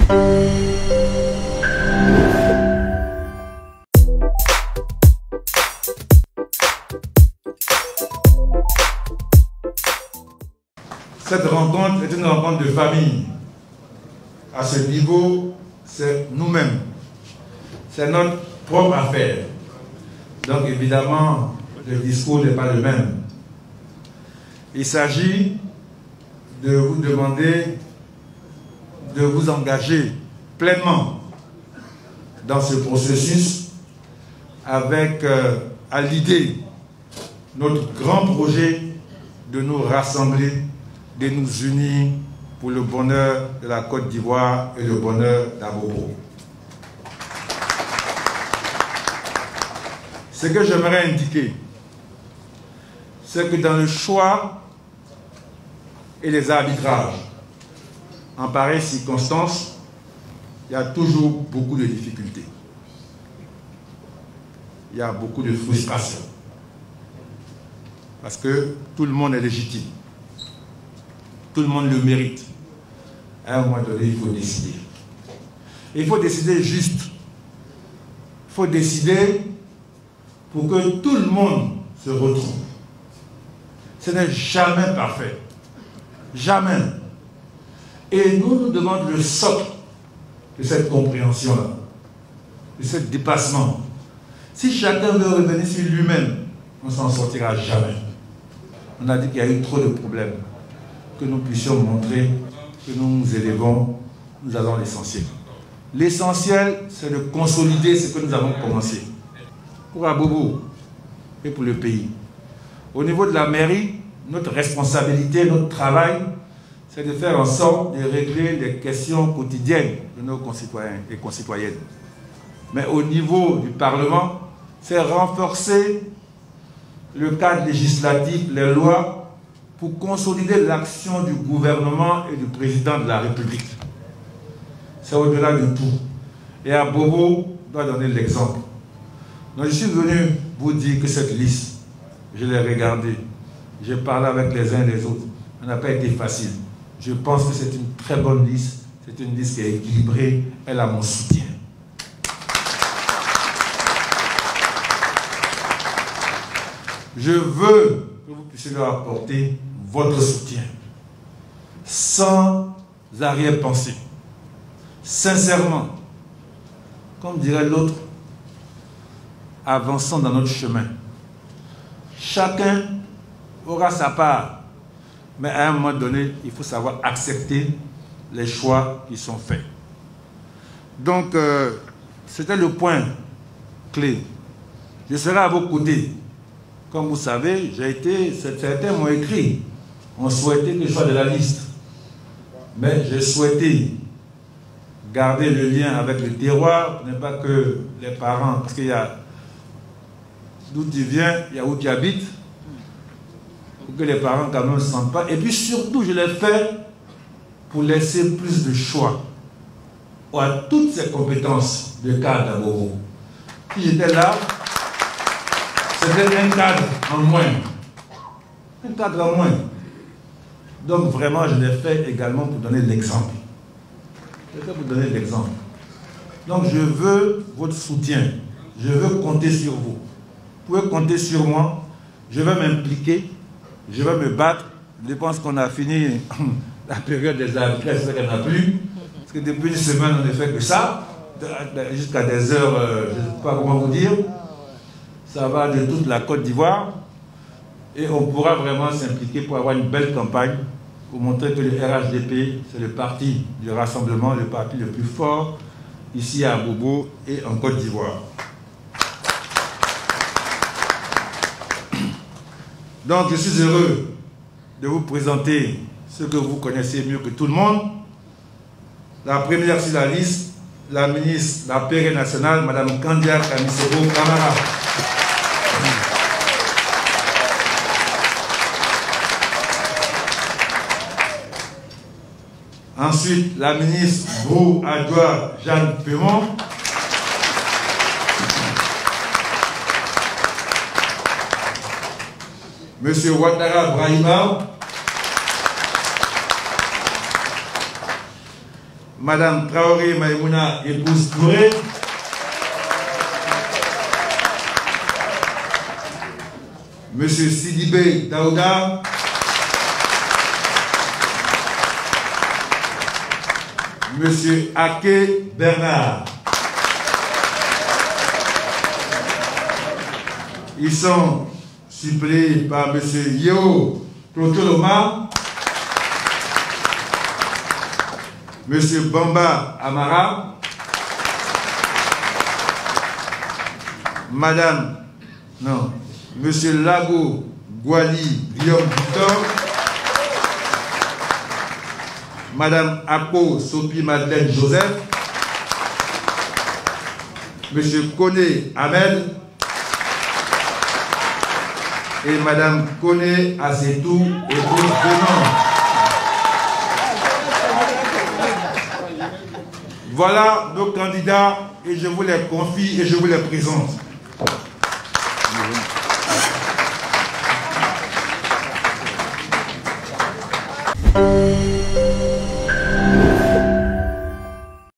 Cette rencontre est une rencontre de famille. À ce niveau, c'est nous-mêmes. C'est notre propre affaire. Donc évidemment, le discours n'est pas le même. Il s'agit de vous demander de vous engager pleinement dans ce processus avec à l'idée notre grand projet de nous rassembler, de nous unir pour le bonheur de la Côte d'Ivoire et le bonheur d'Abobo. Ce que j'aimerais indiquer, c'est que dans le choix et les arbitrages, en pareille circonstance, il y a toujours beaucoup de difficultés. Il y a beaucoup de frustration. Parce que tout le monde est légitime. Tout le monde le mérite. À un moment donné, il faut décider. Et il faut décider juste. Il faut décider pour que tout le monde se retrouve. Ce n'est jamais parfait. Jamais. Et nous demandons le socle de cette compréhension-là, de ce dépassement. Si chacun veut revenir sur lui-même, on ne s'en sortira jamais. On a dit qu'il y a eu trop de problèmes. Que nous puissions montrer que nous nous élevons, nous allons l'essentiel. L'essentiel, c'est de consolider ce que nous avons commencé. Pour Abobo et pour le pays. Au niveau de la mairie, notre responsabilité, notre travail, c'est de faire en sorte de régler les questions quotidiennes de nos concitoyens et concitoyennes. Mais au niveau du Parlement, c'est renforcer le cadre législatif, les lois, pour consolider l'action du gouvernement et du président de la République. C'est au-delà de tout. Et Abobo doit donner l'exemple. Donc je suis venu vous dire que cette liste, je l'ai regardée, j'ai parlé avec les uns et les autres, elle n'a pas été facile. Je pense que c'est une très bonne liste, c'est une liste qui est équilibrée, elle a mon soutien. Je veux que vous puissiez leur apporter votre soutien, sans arrière-pensée, sincèrement, comme dirait l'autre, avançons dans notre chemin. Chacun aura sa part, mais à un moment donné, il faut savoir accepter les choix qui sont faits. Donc, c'était le point clé. Je serai à vos côtés. Comme vous savez, certains m'ont écrit, on souhaitait que je sois de la liste. Mais j'ai souhaité garder le lien avec le terroir, pour ne pas que les parents, parce qu'il y a d'où tu viens, il y a où tu habites, pour que les parents quand même ne se sentent pas. Et puis surtout, je l'ai fait pour laisser plus de choix à toutes ces compétences de cadre d'Abobo. Si j'étais là, c'était un cadre en moins. Un cadre en moins. Donc vraiment, je l'ai fait également pour donner l'exemple. Je l'ai fait pour donner l'exemple. Donc je veux votre soutien. Je veux compter sur vous. Vous pouvez compter sur moi. Je vais m'impliquer. Je vais me battre. Je pense qu'on a fini la période des arbitrages, c'est qu'il n'y en a plus. Parce que depuis une semaine, on ne fait que ça. Jusqu'à des heures, je ne sais pas comment vous dire. Ça va de toute la Côte d'Ivoire. Et on pourra vraiment s'impliquer pour avoir une belle campagne, pour montrer que le RHDP, c'est le parti du rassemblement, le parti le plus fort ici à Abobo et en Côte d'Ivoire. Donc je suis heureux de vous présenter ce que vous connaissez mieux que tout le monde. La première sur la liste, la ministre de la Paix nationale, Mme Kandia Kamisebo Kamara. Ensuite, la ministre Brou Adjoa Jeanne Pémon. Monsieur Ouattara Brahima. Madame Traoré Maïmouna, épouse Touré. Monsieur Sidibé Daouda. Monsieur Ake Bernard. Ils sont suppléés par monsieur Yeo Protoloma, monsieur Bamba Amara, madame, non, monsieur Lago Guali Guillaume Victor, madame Apo Sopi Madeleine Joseph, monsieur Koné Ahmed et madame Koné Asetou et Bénin. Voilà nos candidats et je vous les confie et je vous les présente.